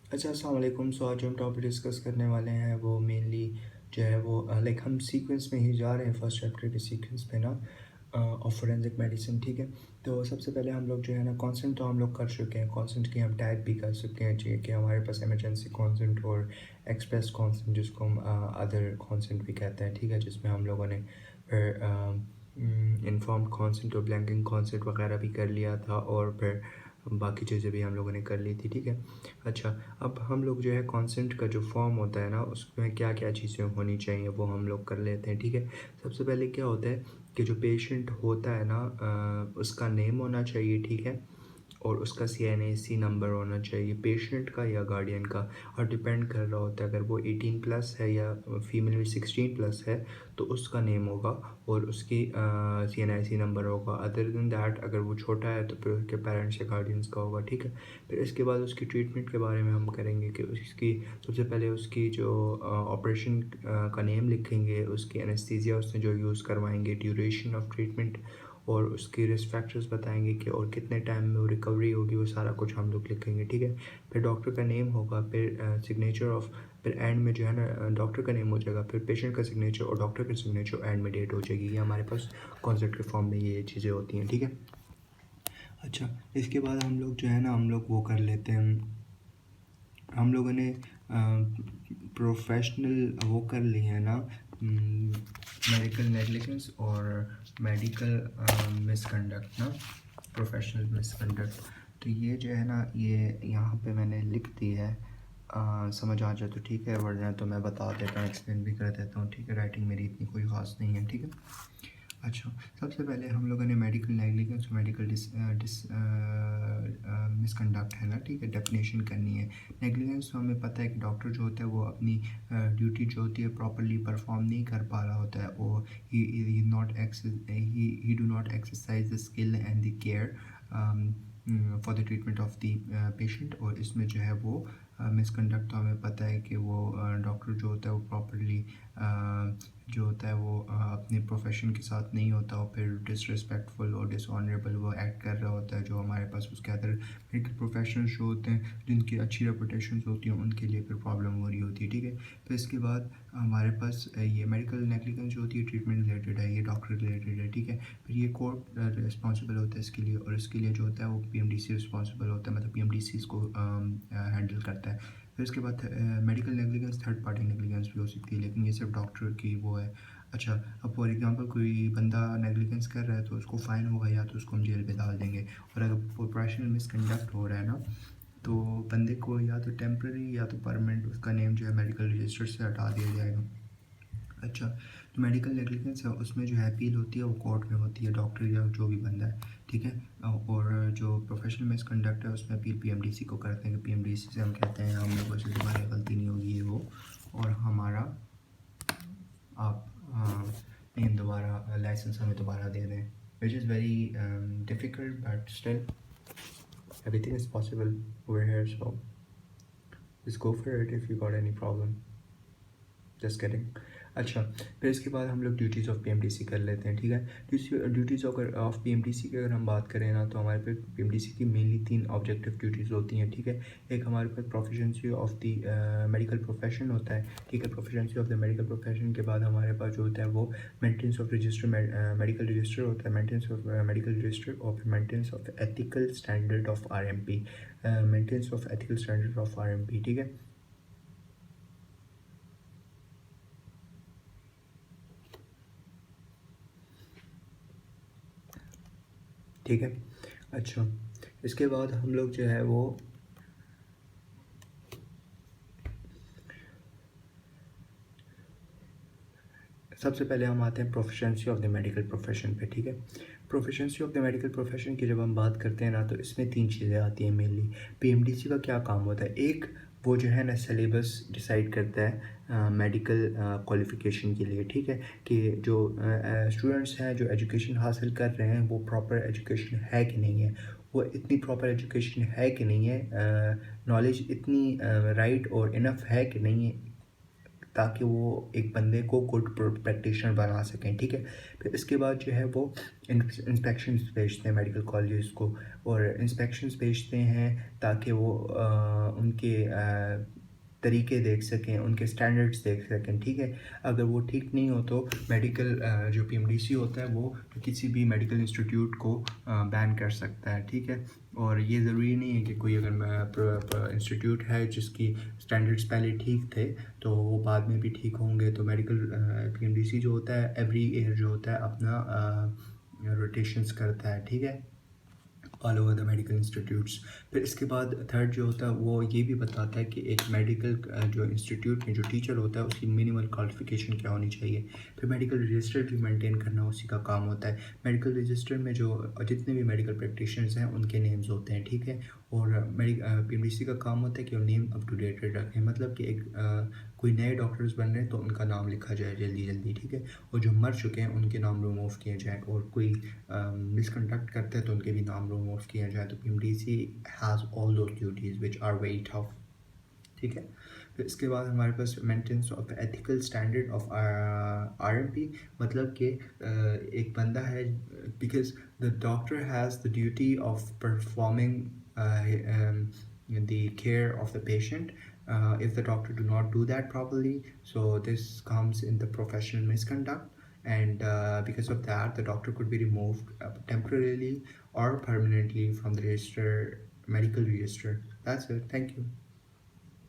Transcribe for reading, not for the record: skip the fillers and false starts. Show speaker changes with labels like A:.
A: अच्छा, अस्सलाम वालेकुम। सो आज जो हम टॉपिक डिस्कस करने वाले हैं वो मेनली जो है वो लाइक हम सीक्वेंस में ही जा रहे हैं फर्स्ट चैप्टर के सीक्वेंस पे ना ऑफ फोरेंसिक मेडिसिन। ठीक है, तो सबसे पहले हम लोग जो है ना कॉन्सेंट तो हम लोग कर चुके हैं। कॉन्सेंट की हम टाइप भी कर सकते हैं चाहिए कि हमारे पास इमरजेंसी कॉन्सेंट और एक्सप्रेस कॉन्सेंट जिसको हम अदर कॉन्सेंट भी कहते हैं। ठीक है, जिसमें हम लोगों ने फिर इन्फॉर्म्ड कॉन्सेंट और ब्लैंकिंग कॉन्सेंट वगैरह भी कर लिया था और फिर बाकी चीज़ें भी हम लोगों ने कर ली थी। ठीक है, अच्छा, अब हम लोग जो है कॉन्सेंट का जो फॉर्म होता है ना उसमें क्या क्या चीज़ें होनी चाहिए वो हम लोग कर लेते हैं। ठीक है, सबसे पहले क्या होता है कि जो पेशेंट होता है ना उसका नेम होना चाहिए। ठीक है, और उसका CNAC नंबर होना चाहिए पेशेंट का या गार्डियन का, और डिपेंड कर रहा होता है अगर वो 18 प्लस है या फीमेल 16 प्लस है तो उसका नेम होगा और उसकी CNAC नंबर होगा। अदर देन दैट अगर वो छोटा है तो फिर उसके पेरेंट्स या गार्डियंस का होगा। ठीक है, फिर इसके बाद उसकी ट्रीटमेंट के बारे में हम करेंगे कि उसकी सबसे पहले उसकी जो ऑपरेशन का नेम लिखेंगे, उसकी एनेस्थीसिया उसने जो यूज़ करवाएंगे, ड्यूरेशन ऑफ ट्रीटमेंट और उसके रिस्क फैक्टर्स बताएंगे कि और कितने टाइम में वो रिकवरी होगी, वो सारा कुछ हम लोग लिखेंगे। ठीक है, फिर डॉक्टर का नेम होगा, फिर सिग्नेचर ऑफ, फिर एंड में जो है ना डॉक्टर का नेम हो जाएगा, फिर पेशेंट का सिग्नेचर और डॉक्टर का सिग्नेचर एंड में डेट हो जाएगी। ये हमारे पास कॉन्सेप्ट के फॉर्म में ये चीज़ें होती हैं। ठीक है, अच्छा, इसके बाद हम लोग जो है ना हम लोग वो कर लेते हैं, हम लोगों ने प्रोफेशनल वो कर ली है ना मेडिकल नेग्लिजेंस और मेडिकल मिसकंडक्ट ना, प्रोफेशनल मिसकंडक्ट। तो ये जो है ना ये यहाँ पे मैंने लिख दी है, समझ आ जाए तो ठीक है, वरना तो मैं बता देता हूँ, एक्सप्लेन भी कर देता हूँ। ठीक है, राइटिंग मेरी इतनी कोई ख़ास नहीं है। ठीक है, अच्छा, सबसे पहले हम लोगों ने मेडिकल नेग्लिजेंस और मेडिकल मिसकंडक्ट है ना, ठीक है, डेफिनेशन करनी है। नेग्लिजेंस तो हमें पता है कि डॉक्टर जो होता है वो अपनी ड्यूटी जो होती है प्रॉपरली परफॉर्म नहीं कर पा रहा होता है, और ही do not exercise the skill and the care for the treatment of the patient. और इसमें जो है वो मिसकंडक्ट तो हमें पता है कि वो डॉक्टर जो होता है वो प्रॉपरली जो होता है वो अपने प्रोफेशन के साथ नहीं होता, और फिर डिसरिस्पेक्टफुल और डिसऑनरेबल वो एक्ट कर रहा होता है, जो हमारे पास उसके अदर मेडिकल प्रोफेशनल्स जो होते हैं जिनकी अच्छी रेपुटेशन होती हैं उनके लिए फिर प्रॉब्लम हो रही होती है। ठीक है, फिर इसके बाद हमारे पास ये मेडिकल नेग्लिजेंस जो होती है ट्रीटमेंट रिलेटेड है, ये डॉक्टर रिलेटेड है। ठीक है, फिर ये कोर्ट रिस्पॉन्सिबल होता है इसके लिए, और इसके लिए जो होता है वो PMDC रिस्पॉन्सिबल होता है, मतलब PMDC इसको हैंडल करता है। फिर उसके बाद medical negligence third party negligence भी हो सकती है, लेकिन ये सिर्फ डॉक्टर की वो है। अच्छा, अब फॉर एग्जांपल कोई बंदा नेग्लिजेंस कर रहा है तो उसको फ़ाइन होगा या तो उसको हम जेल पे डाल देंगे, और अगर प्रोफेशनल मिसकंडक्ट हो रहा है ना तो बंदे को या तो टेम्प्रेरी या तो परमानेंट उसका नेम जो है मेडिकल रजिस्टर से हटा दिया जाएगा। अच्छा, तो मेडिकल नेग्लिजेंस है उसमें जो है अपील होती है वो कोर्ट में होती है, डॉक्टर या जो भी बंदा है। ठीक है, और जो प्रोफेशनल मिसकंडक्ट है उसमें अपील PMDC को करते हैं कि PMDC से हम कहते हैं हम लोगों से दोबारा गलती नहीं होगी ये वो, और हमारा आप नेम दोबारा लाइसेंस हमें दोबारा दे दें, which is very difficult but still everything is possible over here, so just go for it if you got any problem. Just kidding. अच्छा, फिर इसके बाद हम लोग ड्यूटीज़ ऑफ PMDC कर लेते हैं। ठीक है, ड्यूटीज़ ऑफ PMDC की अगर हम बात करें ना तो हमारे पास PMDC की मेनली 3 ऑब्जेक्टिव ड्यूटीज़ होती हैं। ठीक है, एक हमारे पास proficiency of the medical profession होता है। ठीक है, proficiency of the medical profession के बाद हमारे पास जो होता है वो maintenance of register, medical register होता है, मेंटेनेंस ऑफ मेडिकल रजिस्टर, और फिर maintenance of ethical standard of RMP, maintenance of ethical standard of RMP। ठीक है, ठीक है, अच्छा, इसके बाद हम लोग जो है वो सबसे पहले हम आते हैं proficiency of the medical profession पे। ठीक है, proficiency of the medical profession की जब हम बात करते हैं ना तो इसमें 3 चीज़ें आती हैं मेनली। PMDC का क्या काम होता है, एक वो जो है ना सिलेबस डिसाइड करता है मेडिकल क्वालिफ़िकेशन के लिए। ठीक है, कि जो स्टूडेंट्स हैं जो एजुकेशन हासिल कर रहे हैं वो प्रॉपर एजुकेशन है कि नहीं है, वो इतनी प्रॉपर एजुकेशन है कि नहीं है, नॉलेज इतनी राइट और इनफ है कि नहीं है, ताकि वो एक बंदे को गुड प्रैक्टिशनर बना सकें, ठीक है। फिर इसके बाद जो है वो इंस्पेक्शंस भेजते हैं मेडिकल कॉलेज को, और इंस्पेक्शंस भेजते हैं ताकि वो उनके तरीके देख सकें, उनके स्टैंडर्ड्स देख सकें, ठीक है। अगर वो ठीक नहीं हो तो मेडिकल जो पीएमडीसी होता है वो किसी भी मेडिकल इंस्टीट्यूट को बैन कर सकता है, ठीक है। और ये ज़रूरी नहीं है कि कोई अगर इंस्टीट्यूट है जिसकी स्टैंडर्ड्स पहले ठीक थे तो वो बाद में भी ठीक होंगे। तो मेडिकल पीएमडीसी जो होता है एवरी ईयर जो होता है अपना रोटेशंस करता है, ठीक है, all over the medical institutes. फिर इसके बाद थर्ड जो होता है वो ये भी बताता है कि एक मेडिकल जो इंस्टीट्यूट में जो टीचर होता है उसकी मिनिमल क्वालिफिकेशन क्या होनी चाहिए। फिर मेडिकल रजिस्टर भी मेंटेन करना उसी का काम होता है। मेडिकल रजिस्टर में जो जितने भी मेडिकल प्रैक्टिशनर्स हैं उनके नेम्स होते हैं, ठीक है। और पीएमडीसी का काम होता है कि वो नेम अप टू डेट रखें, मतलब कि एक कोई नए डॉक्टर्स बन रहे हैं तो उनका नाम लिखा जाए जल्दी जल्दी, ठीक है। और जो मर चुके हैं उनके नाम रिमूव किए जाए, और कोई मिसकंडक्ट करते हैं तो उनके भी नाम रिमूव किया जाए। तो PMDC has all those duties which are very tough, ठीक है। फिर इसके बाद हमारे पास maintenance of ethical standard of RMP, मतलब कि एक बंदा है, because the doctor has the duty of performing the care of the patient. If the doctor do not do that properly, so this comes in the professional misconduct, and because of that the doctor could be removed temporarily or permanently from the register, medical register. That's it. Thank you.